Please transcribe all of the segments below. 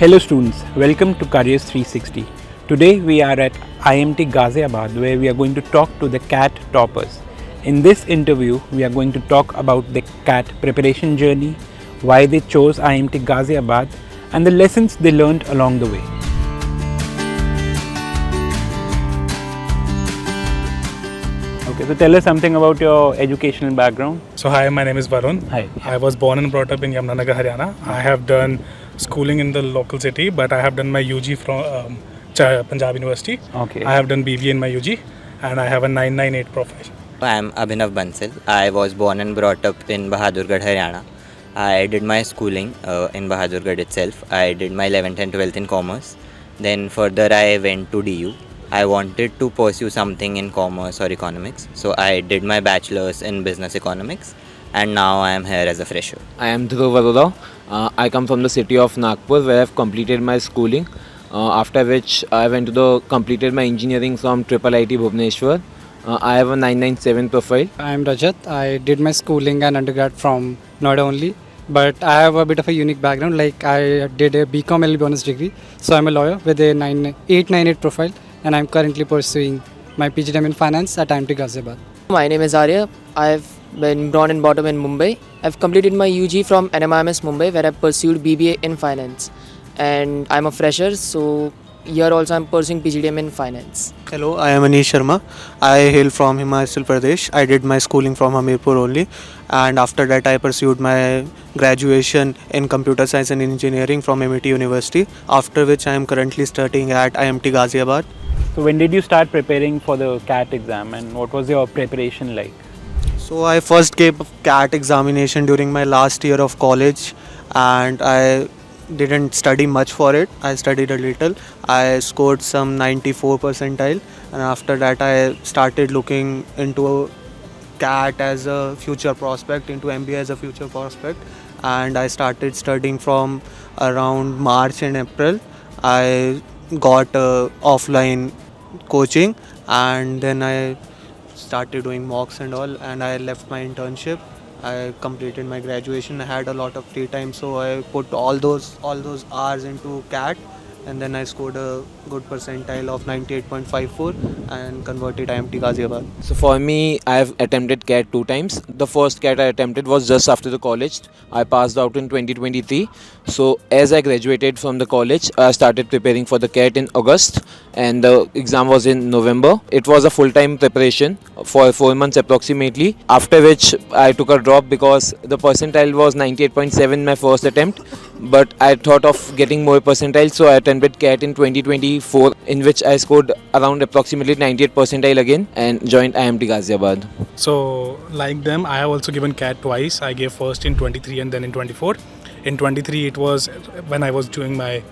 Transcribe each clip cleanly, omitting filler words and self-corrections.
Hello students, welcome to Careers 360. Today we are at IMT Ghaziabad where we are going to talk to the CAT toppers. In this interview, we are going to talk about the CAT preparation journey, why they chose IMT Ghaziabad and the lessons they learned along the way. Okay, so tell us something about your educational background. So hi, my name is Varun. Hi. I was born and brought up in Yamunanagar, Haryana. I have done schooling in the local city, but I have done my UG from Punjab University. Okay. I have done BBA in my UG and I have a 998 profile. I am Abhinav Bansal. I was born and brought up in Bahadurgarh, Haryana. I did my schooling in Bahadurgarh itself. I did my 11th and 12th in commerce. Then further I went to DU. I wanted to pursue something in commerce or economics. So I did my bachelor's in business economics and now I am here as a fresher. I am Dhruv Arora. I come from the city of Nagpur where I have completed my schooling. After which I completed my engineering from IIT Bhubaneswar. I have a 997 profile. I am Rajat. I did my schooling and undergrad from Noida only. But I have a bit of a unique background. Like I did a BCom LLB honors degree. So I'm a lawyer with a 898 profile. And I'm currently pursuing my PGDM in finance at IMT Ghaziabad. My name is Arya. I've been born and brought up in Mumbai. I've completed my UG from NMIMS Mumbai where I pursued BBA in finance. And I'm a fresher, so here also I'm pursuing PGDM in finance. Hello, I am Anish Sharma. I hail from Himachal Pradesh. I did my schooling from Hamirpur only, and after that I pursued my graduation in computer science and engineering from IMT University, after which I am currently studying at IMT Ghaziabad. So when did you start preparing for the CAT exam and what was your preparation like? So I first gave CAT examination during my last year of college, and I didn't study much for it. I studied a little. I scored some 94 percentile, and after that I started looking into CAT as a future prospect, into MBA as a future prospect, and I started studying from around March and April. I got offline coaching, and then I started doing mocks and all, and I left my internship. I completed my graduation. I had a lot of free time, so I put all those hours into CAT, and then I scored a good percentile of 98.54 and converted IMT Ghaziabad. So for me, I have attempted CAT 2 times. The first CAT I attempted was just after the college. I passed out in 2023. So as I graduated from the college, I started preparing for the CAT in August, and the exam was in November. It was a full-time preparation for 4 months approximately, after which I took a drop because the percentile was 98.7 in my first attempt, but I thought of getting more percentile, so I attempted CAT in 2024, in which I scored around approximately 98 percentile again and joined IMT Ghaziabad. So like them, I have also given CAT twice. I gave first in 23 and then in 24. In 23 it was when I was doing my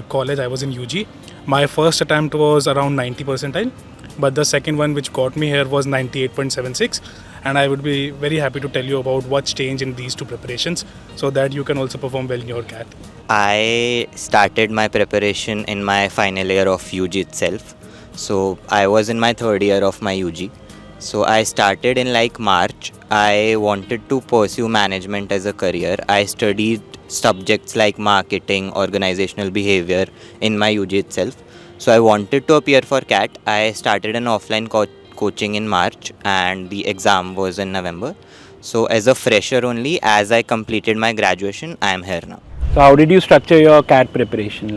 college. I was in UG. My first attempt was around 90 percentile, but the second one which got me here was 98.76, and I would be very happy to tell you about what's changed in these two preparations so that you can also perform well in your CAT. I started my preparation in my final year of UG itself. So I was in my third year of my UG. So I started in like March. I wanted to pursue management as a career. I studied subjects like marketing, organizational behavior in my UG itself. So I wanted to appear for CAT. I started an offline coaching in March and the exam was in November. So as a fresher only, as I completed my graduation, I am here now. So how did you structure your CAT preparation?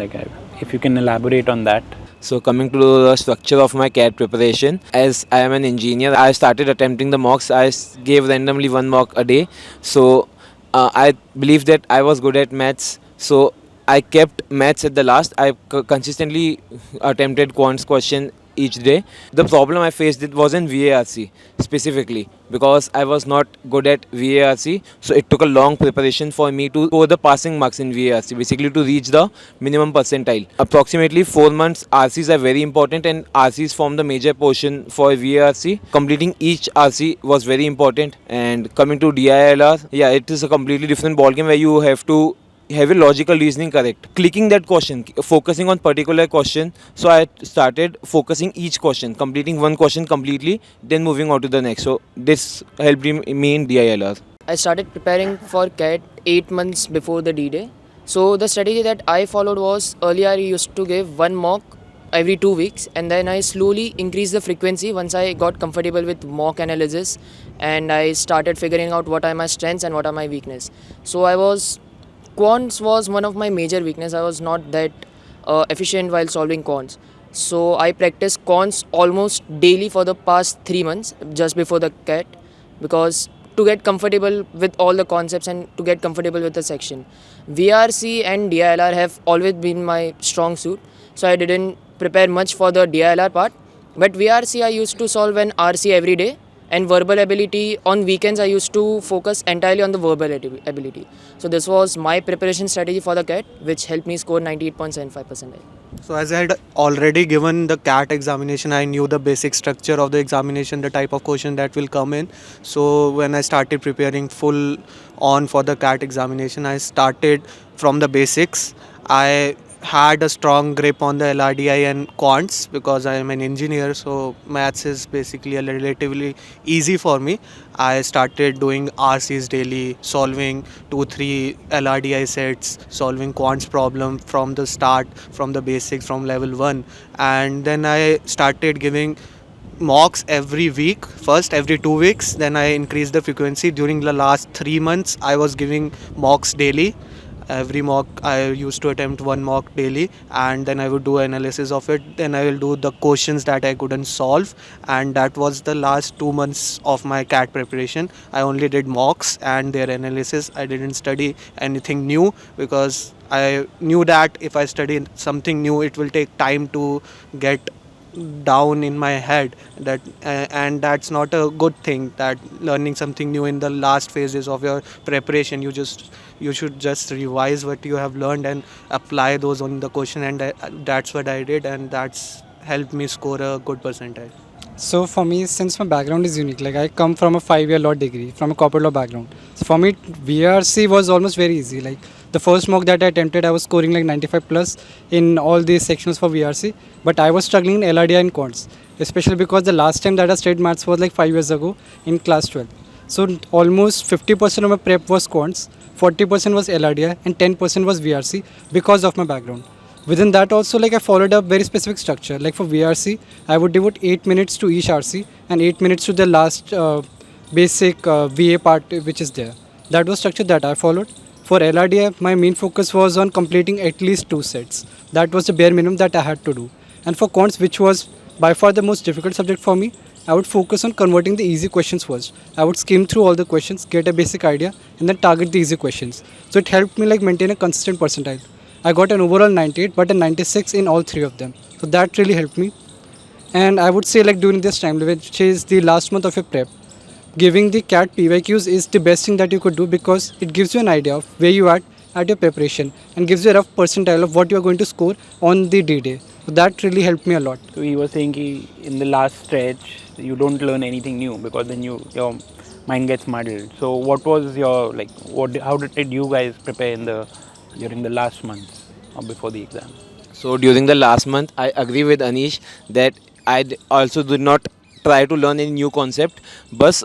If you can elaborate on that. So coming to the structure of my CAT preparation, as I am an engineer, I started attempting the mocks. I gave randomly 1 mock a day. So I believe that I was good at maths. So I kept maths at the last. I consistently attempted quants question each day. The problem I faced was in VARC specifically because I was not good at VARC. So it took a long preparation for me to score the passing marks in VARC, basically to reach the minimum percentile. Approximately 4 months RCs are very important, and RCs form the major portion for VARC. Completing each RC was very important. And coming to DILR, yeah, it is a completely different ballgame where you have to have a logical reasoning correct. Clicking that question, focusing on particular question. So I started focusing each question, completing one question completely, then moving on to the next. So this helped me in DILR. I started preparing for CAT 8 months before the D-Day. So the strategy that I followed was, earlier I used to give one mock every 2 weeks, and then I slowly increased the frequency once I got comfortable with mock analysis and I started figuring out what are my strengths and what are my weakness. So quants was one of my major weakness. I was not that efficient while solving quants. So I practiced quants almost daily for the past 3 months just before the CAT, because to get comfortable with all the concepts and to get comfortable with the section. VRC and DILR have always been my strong suit, so I didn't prepare much for the DILR part. But VRC I used to solve an RC every day, and verbal ability on weekends I used to focus entirely on the verbal ability. So this was my preparation strategy for the CAT, which helped me score 98.75%. So as I had already given the CAT examination, I knew the basic structure of the examination, the type of question that will come in. So when I started preparing full on for the CAT examination, I started from the basics. I had a strong grip on the LRDI and quants because I am an engineer, so maths is basically a relatively easy for me. I started doing RCs daily, solving 2-3 LRDI sets, solving quants problem from the start, from the basics, from level 1, and then I started giving mocks every week. First every 2 weeks, then I increased the frequency. During the last 3 months I was giving mocks daily. Every mock I used to attempt one mock daily, and then I would do analysis of it. Then I will do the questions that I couldn't solve, and that was the last 2 months of my CAT preparation. I only did mocks and their analysis. I didn't study anything new because I knew that if I study something new it will take time to get down in my head, that and that's not a good thing, that learning something new in the last phases of your preparation. You should just revise what you have learned and apply those on the question, and that's what I did, and that's helped me score a good percentile. So for me, since my background is unique, like I come from a 5-year law degree, from a corporate law background. So for me, VRC was almost very easy. Like the first mock that I attempted, I was scoring like 95 plus in all these sections for VRC. But I was struggling in LRDI and quants, especially because the last time that I studied maths was like 5 years ago in class 12. So almost 50% of my prep was quants, 40% was LRDI, and 10% was VRC because of my background. Within that also, like I followed a very specific structure. Like for VRC, I would devote 8 minutes to each RC and 8 minutes to the last basic VA part which is there. That was structure that I followed. For LRDI, my main focus was on completing at least 2 sets. That was the bare minimum that I had to do. And for quants, which was by far the most difficult subject for me, I would focus on converting the easy questions first. I would skim through all the questions, get a basic idea, and then target the easy questions. So it helped me like maintain a consistent percentile. I got an overall 98 but a 96 in all 3 of them. So that really helped me. And I would say like during this time, which is the last month of your prep, giving the CAT PYQs is the best thing that you could do because it gives you an idea of where you are at your preparation and gives you a rough percentile of what you are going to score on the D-Day. So that really helped me a lot. So he was saying in the last stretch you don't learn anything new because then your mind gets muddled. So what was your how did you guys prepare during the last months or before the exam? So during the last month, I agree with Anish that also did not try to learn any new concept. But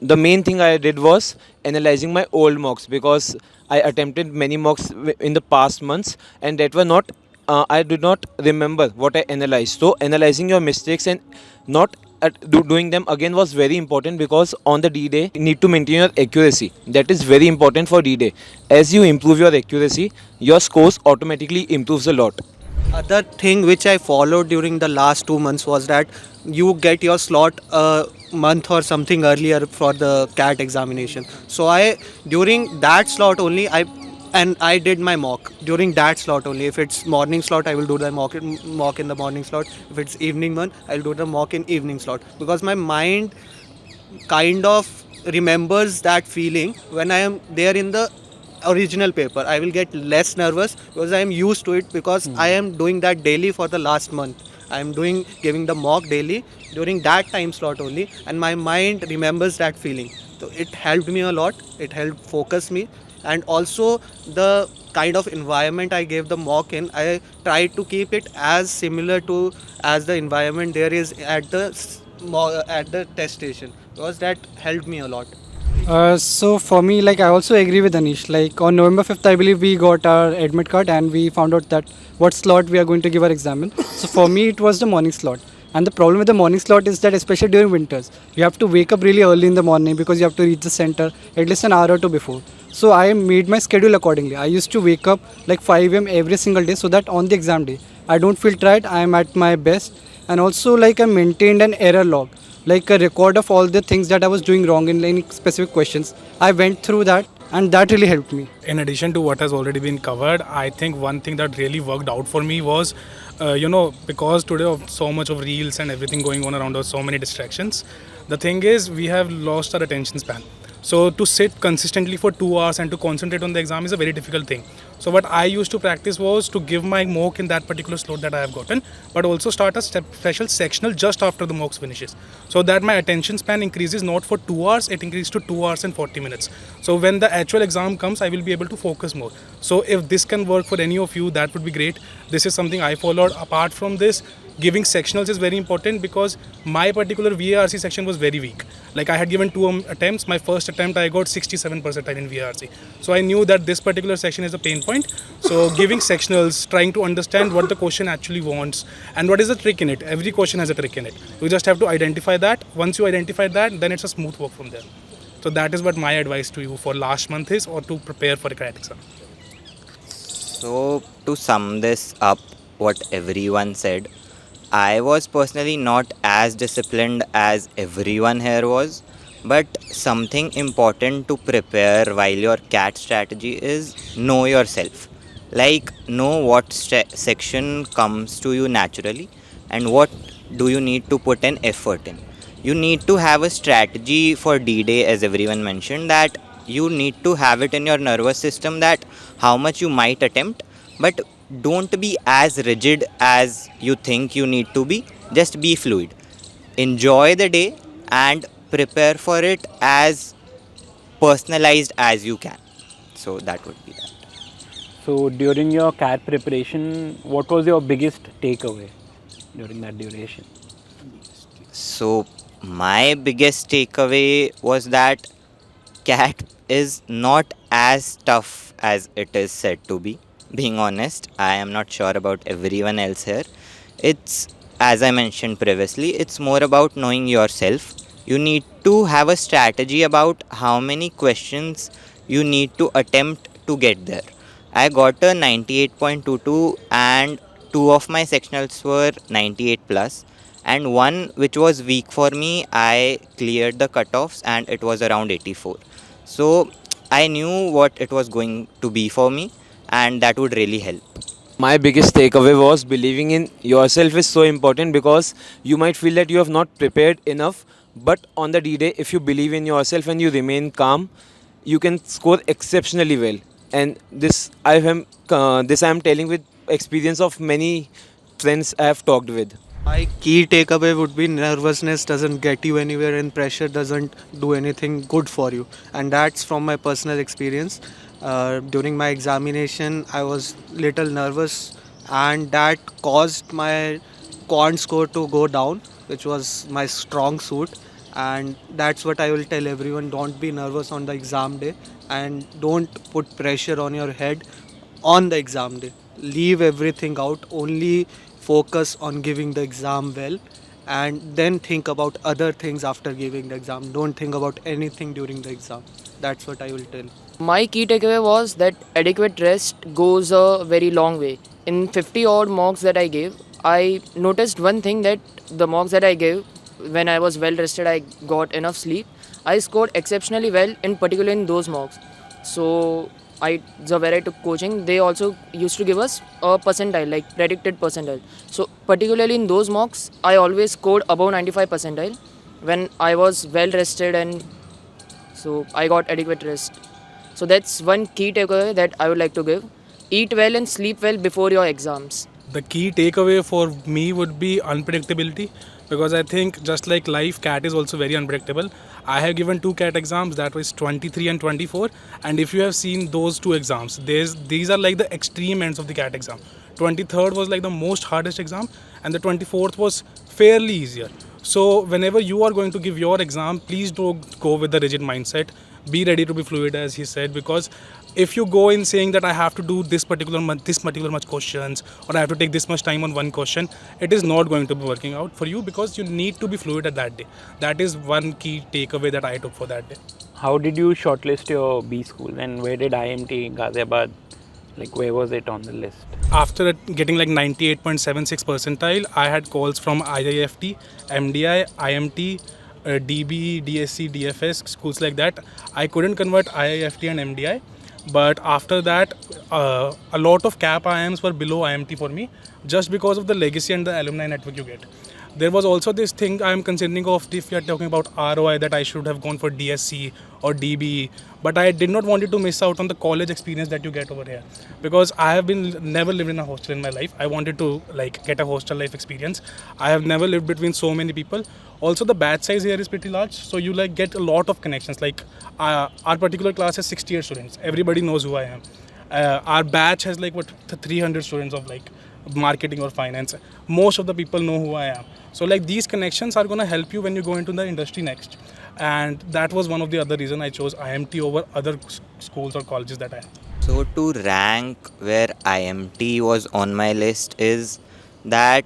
the main thing I did was analyzing my old mocks because I attempted many mocks in the past months and that were not. I did not remember what I analyzed. So analyzing your mistakes and not doing them again was very important because on the D-Day you need to maintain your accuracy. That is very important for D-Day. As you improve your accuracy, your scores automatically improves a lot. Other thing which I followed during the last 2 months was that you get your slot a month or something earlier for the CAT examination. So during that slot only I did my mock during that slot only. If it's morning slot, I will do the mock in the morning slot. If it's evening one, I'll do the mock in evening slot because my mind kind of remembers that feeling when I am there in the original paper. I will get less nervous because I am used to it because I am doing that daily for the last month. I am giving the mock daily during that time slot only, and my mind remembers that feeling. So it helped me a lot. It helped focus me, and also the kind of environment I gave the mock in, I tried to keep it as similar to as the environment there is at the test station because that helped me a lot. So for me, like I also agree with Anish. Like on November 5th, I believe we got our admit card and we found out that what slot we are going to give our exam in. So for me, it was the morning slot. And the problem with the morning slot is that especially during winters, you have to wake up really early in the morning because you have to reach the center at least an hour or two before. So I made my schedule accordingly. I used to wake up like 5 a.m. every single day so that on the exam day, I don't feel tired. I am at my best. And also like I maintained an error log, like a record of all the things that I was doing wrong in any specific questions. I went through that and that really helped me. In addition to what has already been covered, I think one thing that really worked out for me was, because today of so much of reels and everything going on around us, so many distractions. The thing is, we have lost our attention span. So to sit consistently for 2 hours and to concentrate on the exam is a very difficult thing. So what I used to practice was to give my mock in that particular slot that I have gotten, but also start a special sectional just after the mocks finishes, so that my attention span increases not for 2 hours, it increases to 2 hours and 40 minutes. So when the actual exam comes, I will be able to focus more. So if this can work for any of you, that would be great. This is something I followed. Apart from this, giving sectionals is very important because my particular VARC section was very weak. Like I had given 2 attempts. My first attempt I got 67% in VARC. So I knew that this particular section is a pain point. So giving sectionals, trying to understand what the question actually wants and what is the trick in it. Every question has a trick in it. You just have to identify that. Once you identify that, then it's a smooth walk from there. So that is what my advice to you for last month is, or to prepare for a CAT exam. So, to sum this up, what everyone said, I was personally not as disciplined as everyone here was, but something important to prepare while your CAT strategy is know yourself. Like, know what section comes to you naturally and what do you need to put an effort in. You need to have a strategy for D-Day, as everyone mentioned, that you need to have it in your nervous system that how much you might attempt, but don't be as rigid as you think you need to be. Just be fluid. Enjoy the day and prepare for it as personalized as you can. So that would be that. So during your CAT preparation, what was your biggest takeaway during that duration? So my biggest takeaway was that CAT is not as tough as it is said to be. Being honest, I am not sure about everyone else here. It's, as I mentioned previously, it's more about knowing yourself. You need to have a strategy about how many questions you need to attempt to get there. I got a 98.22 and two of my sectionals were 98 plus, and one which was weak for me, I cleared the cutoffs and it was around 84. So I knew what it was going to be for me, and that would really help. My biggest takeaway was believing in yourself is so important because you might feel that you have not prepared enough, but on the D-Day, if you believe in yourself and you remain calm, you can score exceptionally well. And this I am telling with experience of many friends I have talked with. My key takeaway would be nervousness doesn't get you anywhere and pressure doesn't do anything good for you. And that's from my personal experience. During my examination, I was little nervous and that caused my quant score to go down, which was my strong suit. And that's what I will tell everyone, don't be nervous on the exam day and don't put pressure on your head on the exam day. Leave everything out, only focus on giving the exam well and then think about other things after giving the exam. Don't think about anything during the exam. That's what I will tell. My key takeaway was that adequate rest goes a very long way. In 50 odd mocks that I gave, I noticed one thing, that the mocks that I gave, when I was well rested, I got enough sleep. I scored exceptionally well, in particular in those mocks. So where I took coaching, they also used to give us a percentile, like predicted percentile. So particularly in those mocks, I always scored above 95 percentile when I was well rested, and so I got adequate rest. So that's one key takeaway that I would like to give. Eat well and sleep well before your exams. The key takeaway for me would be unpredictability, because I think just like life, CAT is also very unpredictable. I have given 2 CAT exams, that was 23 and 24, and if you have seen those 2 exams, these are like the extreme ends of the CAT exam. 23rd was like the most hardest exam and the 24th was fairly easier. So whenever you are going to give your exam, please don't go with the rigid mindset. be ready to be fluid, as he said, because if you go in saying that I have to do this particular month, this particular much questions, or I have to take this much time on one question, it is not going to be working out for you, because you need to be fluid at that day. That is one key takeaway that I took for that day. How did you shortlist your B school, and where did IMT Ghaziabad, like where was it on the list? After getting like 98.76 percentile, I had calls from IIFT, MDI, IMT, DB, DSC, DFS, schools like that. I couldn't convert IIFT and MDI, but after that, a lot of CAP IIMs were below IMT for me, just because of the legacy and the alumni network you get. There was also this thing I am considering of, if you are talking about ROI, that I should have gone for DSC or DB, but I did not want you to miss out on the college experience that you get over here, because I have been never lived in a hostel in my life. I wanted to like get a hostel life experience. I have never lived between so many people. Also, the batch size here is pretty large, so you like get a lot of connections. Like our particular class has 68 students. Everybody knows who I am. Our batch has like 300 students of like marketing or finance. Most of the people know who I am. So like these connections are going to help you when you go into the industry next. And that was one of the other reason I chose IMT over other schools or colleges that I have. So to rank where IMT was on my list is that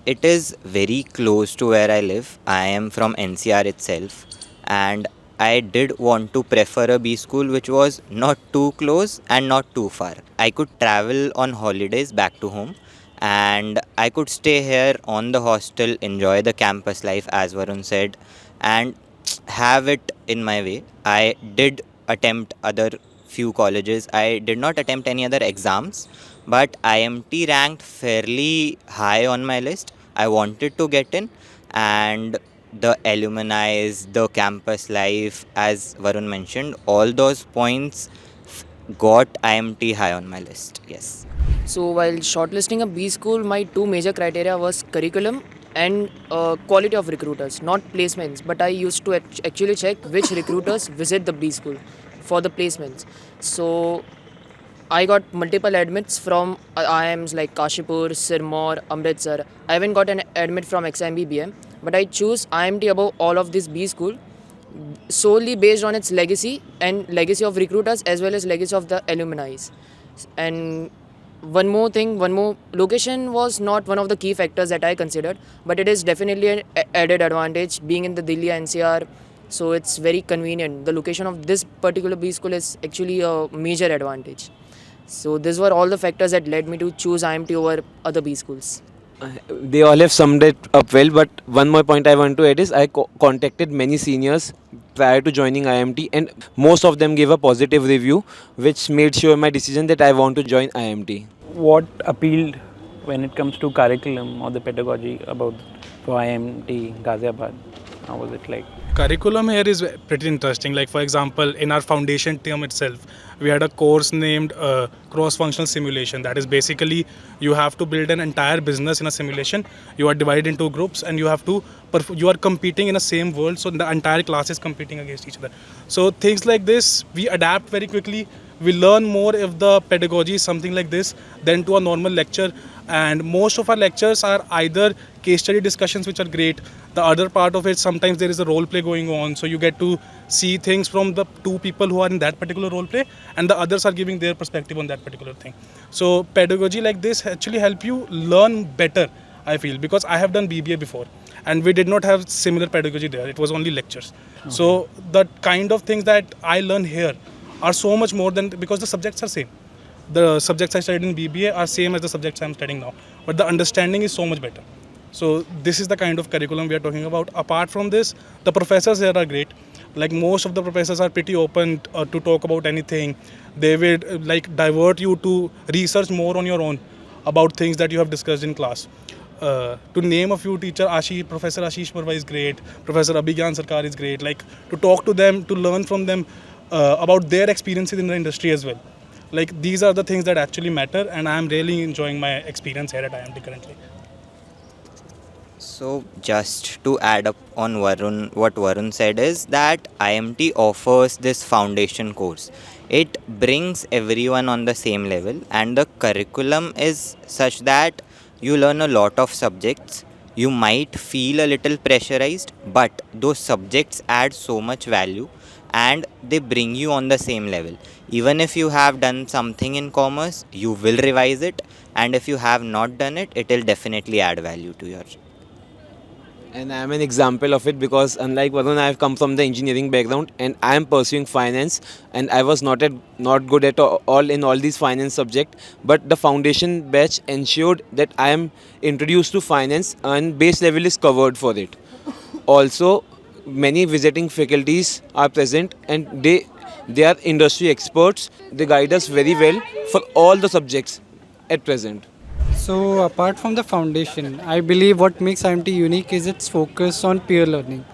it is very close to where I live. I am from NCR itself, and I did want to prefer a B school which was not too close and not too far. I could travel on holidays back to home, and I could stay here on the hostel, enjoy the campus life as Varun said, and have it in my way. I did attempt other few colleges. I did not attempt any other exams, but IMT ranked fairly high on my list. I wanted to get in, and the alumni, the campus life, as Varun mentioned, all those points got IMT high on my list. Yes. So while shortlisting a B school, my two major criteria was curriculum and quality of recruiters, not placements. But I used to actually check which recruiters visit the B school for the placements. So I got multiple admits from IIMs like Kashipur, Sirmaur, Amritsar. I even got an admit from XIMB but I choose IMT above all of this B school solely based on its legacy and legacy of recruiters as well as legacy of the alumni. And one more location was not one of the key factors that I considered, but it is definitely an added advantage being in the Delhi NCR. So it's very convenient. The location of this particular B school is actually a major advantage. So these were all the factors that led me to choose IMT over other B schools. They all have summed it up well, but one more point I want to add is I contacted many seniors prior to joining IMT, and most of them gave a positive review, which made sure my decision that I want to join IMT. What appealed when it comes to curriculum or the pedagogy about for IMT Ghaziabad? How was it like? Curriculum here is pretty interesting. Like for example, in our foundation term itself, we had a course named cross-functional simulation. That is basically you have to build an entire business in a simulation. You are divided into groups and you have to you are competing in the same world. So the entire class is competing against each other. So things like this, we adapt very quickly. We learn more if the pedagogy is something like this than to a normal lecture. And most of our lectures are either case study discussions, which are great. The other part of it, sometimes there is a role play going on, so you get to see things from the two people who are in that particular role play, and the others are giving their perspective on that particular thing. So pedagogy like this actually help you learn better, I feel, because I have done BBA before, and we did not have similar pedagogy there. It was only lectures. Okay. So the kind of things that I learn here are so much more than, because the subjects are same. The subjects I studied in BBA are same as the subjects I'm studying now, but the understanding is so much better. So this is the kind of curriculum we are talking about. Apart from this, the professors here are great. Like most of the professors are pretty open to talk about anything. They will like divert you to research more on your own about things that you have discussed in class. To name a few teachers, Professor Ashish Parva is great. Professor Abhigyan Sarkar is great. Like to talk to them, to learn from them about their experiences in the industry as well. Like these are the things that actually matter, and I am really enjoying my experience here at IMT currently. So just to add up on Varun, what Varun said is that IMT offers this foundation course. It brings everyone on the same level, and the curriculum is such that you learn a lot of subjects. You might feel a little pressurized, but those subjects add so much value and they bring you on the same level. Even if you have done something in commerce, you will revise it, and if you have not done it, it will definitely add value to your. And I am an example of it because unlike Varun, I have come from the engineering background and I am pursuing finance. And I was not good at all in all these finance subject. But the foundation batch ensured that I am introduced to finance and base level is covered for it. Also, many visiting faculties are present and they are industry experts. They guide us very well for all the subjects at present. So apart from the foundation, I believe what makes IMT unique is its focus on peer learning.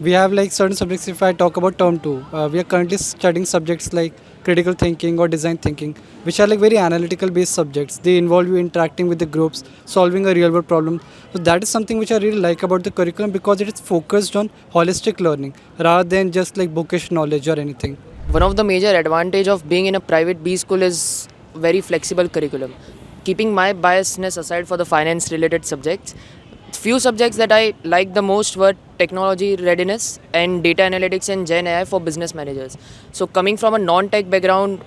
We have like certain subjects. If I talk about term two, we are currently studying subjects like critical thinking or design thinking, which are like very analytical based subjects. They involve you interacting with the groups, solving a real world problem. So that is something which I really like about the curriculum because it is focused on holistic learning rather than just like bookish knowledge or anything. One of the major advantage of being in a private B school is very flexible curriculum. Keeping my biasness aside for the finance related subjects, few subjects that I liked the most were technology readiness and data analytics and Gen AI for business managers. So coming from a non-tech background,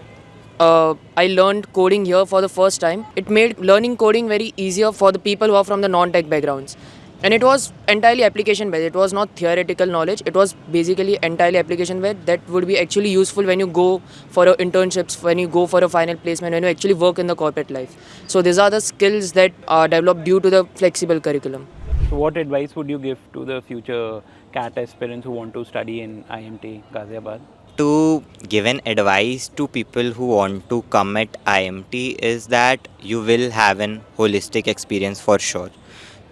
I learned coding here for the first time. It made learning coding very easier for the people who are from the non-tech backgrounds. And it was entirely application based. It was not theoretical knowledge. It was basically entirely application based that would be actually useful when you go for internships, when you go for a final placement, when you actually work in the corporate life. So these are the skills that are developed due to the flexible curriculum. So what advice would you give to the future CAT aspirants who want to study in IMT Ghaziabad? To give an advice to people who want to come at IMT is that you will have an holistic experience for sure.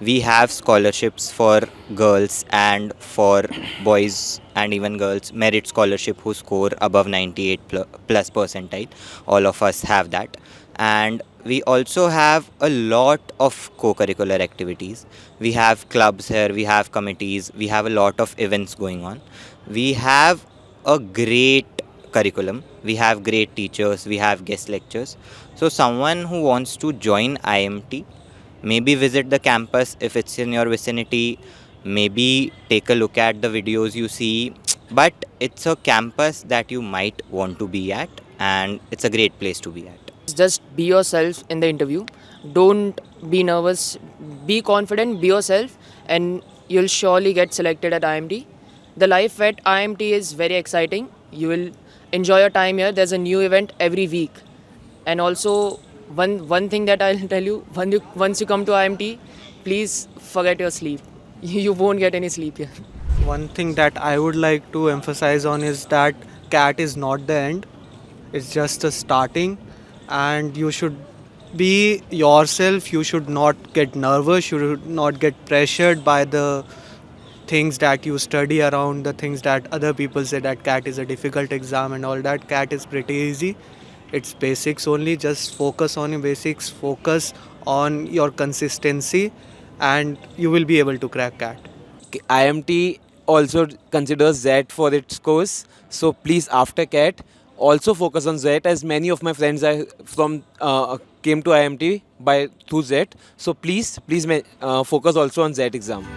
We have scholarships for girls and for boys and even girls, merit scholarship who score above 98 plus percentile. All of us have that. And we also have a lot of co-curricular activities. We have clubs here, we have committees, we have a lot of events going on. We have a great curriculum, we have great teachers, we have guest lectures. So someone who wants to join IMT, maybe visit the campus if it's in your vicinity, maybe take a look at the videos you see, but it's a campus that you might want to be at, and it's a great place to be at. Just be yourself in the interview. Don't be nervous. Be confident, be yourself, and you'll surely get selected at IMT. The life at IMT is very exciting. You will enjoy your time here. There's a new event every week. And also, one thing that I'll tell you, once you come to IMT, please forget your sleep. You won't get any sleep here. One thing that I would like to emphasize on is that CAT is not the end. It's just a starting, and you should be yourself. You should not get nervous. You should not get pressured by the things that you study around, the things that other people say that CAT is a difficult exam and all that. CAT is pretty easy. It's basics only. Just focus on your basics, focus on your consistency, and you will be able to crack CAT. IMT also considers Z for its course. So please, after CAT, also focus on Z, as many of my friends are from came to IMT by through Z. So please focus also on Z exam.